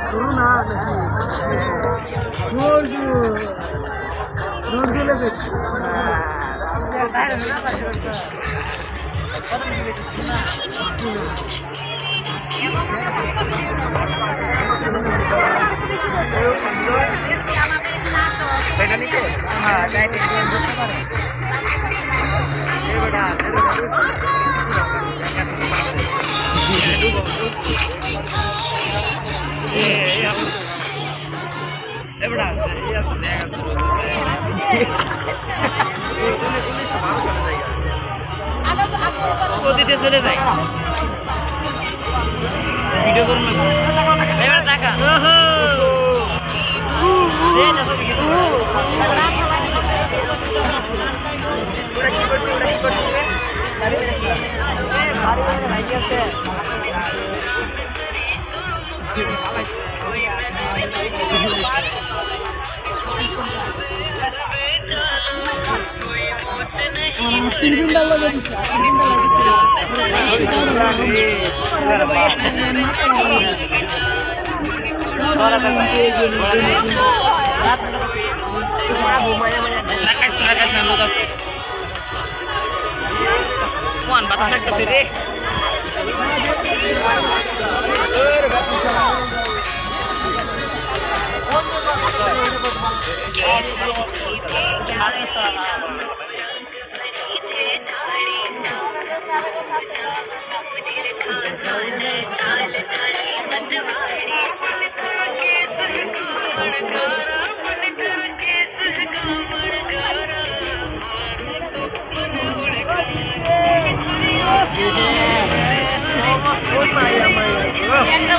শুরু না গতিতে চলে যায় ভিডিও করুন এবার টাকা batas লাগতেছে রে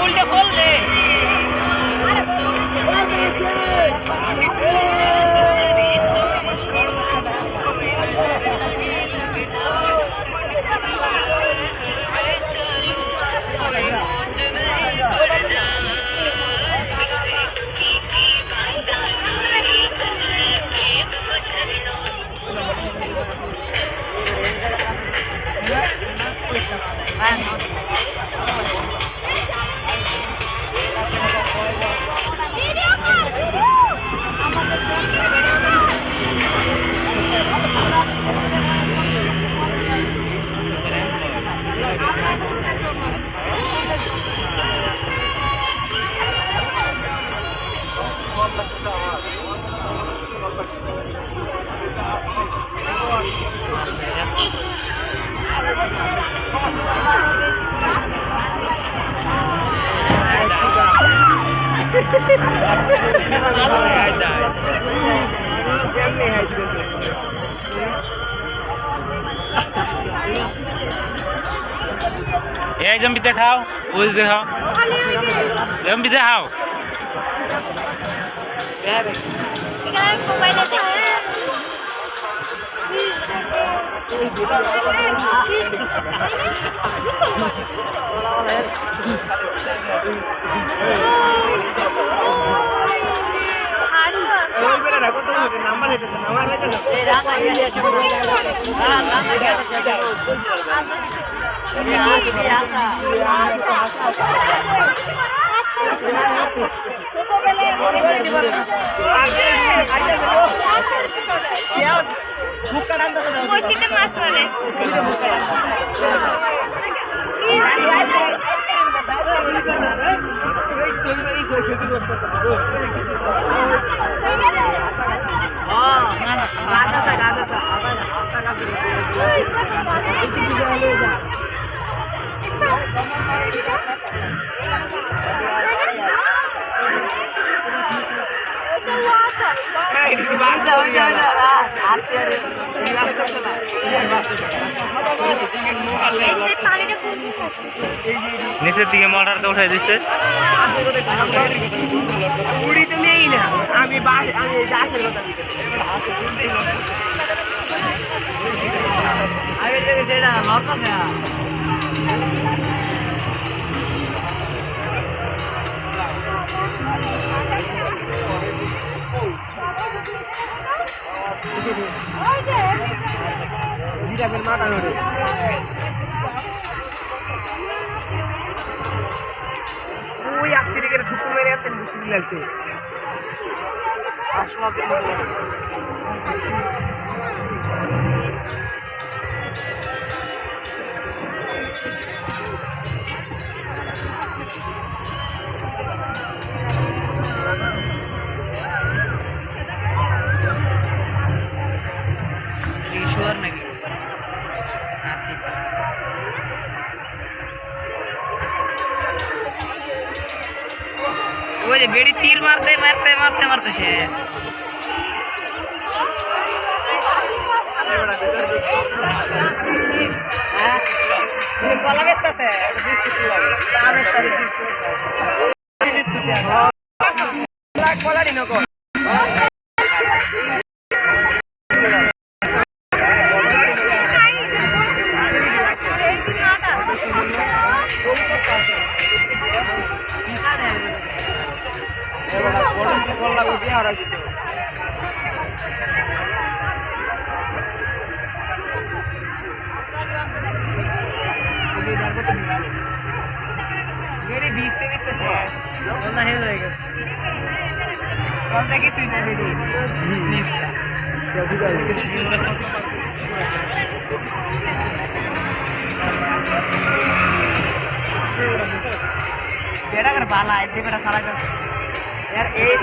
उल्टे खोल दे जम्बी देखाओ वो देखाओ जम्बी देखाओ মসজিদে মাছ মানে নিচের দিকে মোটরটা উঠাই দিচ্ছে উড়ি তো নেই না আমি মাথা লাগছে আসমাতের মতো লাগছে ईश्वर नाকি वो बेड़ी तीर मारते मारते मारते मारते शेष কলা বেচতেছে কলা দিন बेड़ा कर बाला ऐसे बेड़ा सारा कर यार एक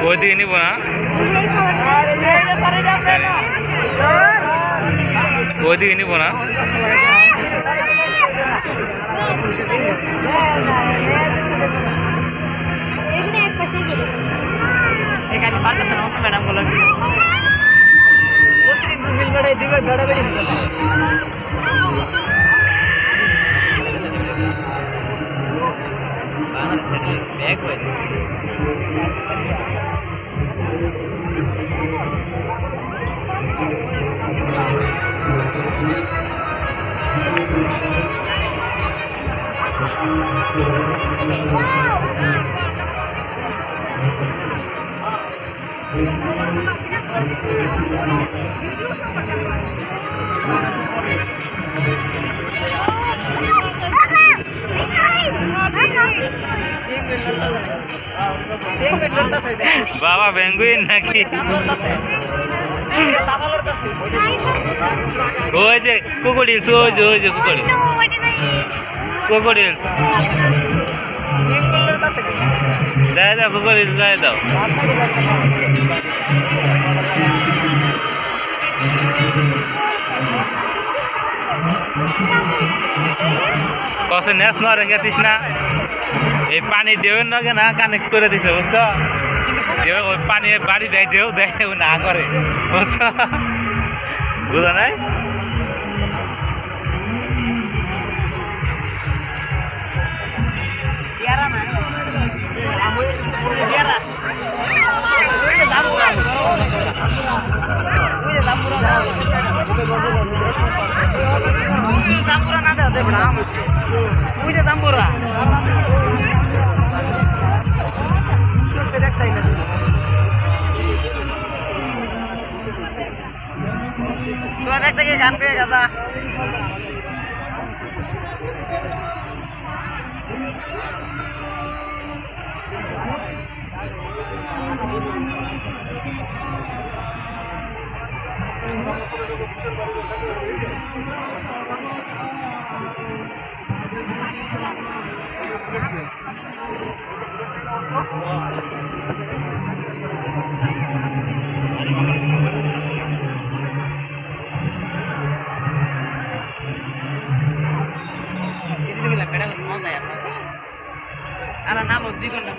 वो दिख नहीं बोना वो दिख नहीं बोना मैडम बोला बैग बाबा बेंगुइन नाকি ওই যে ক্রোকোডাইলস ওই যে ক্রোকোডাইলস দাও ক্রোকোডাইলস দাও কসে নেস না রেখে দিস না এই পানি দেবেন না কেন কানেক্ট করে দিছে বুঝছো দেও ওই পানি বাড়ি দেয় দেও না করে বুঝছো বুঝো নাই জাম্পুরা না দেওয়া যাবে না ওই যে জাম্পুরা সব একটাকে গান পেয়ে গাদা mozza ya. Ahora namo 2 ঘন্টা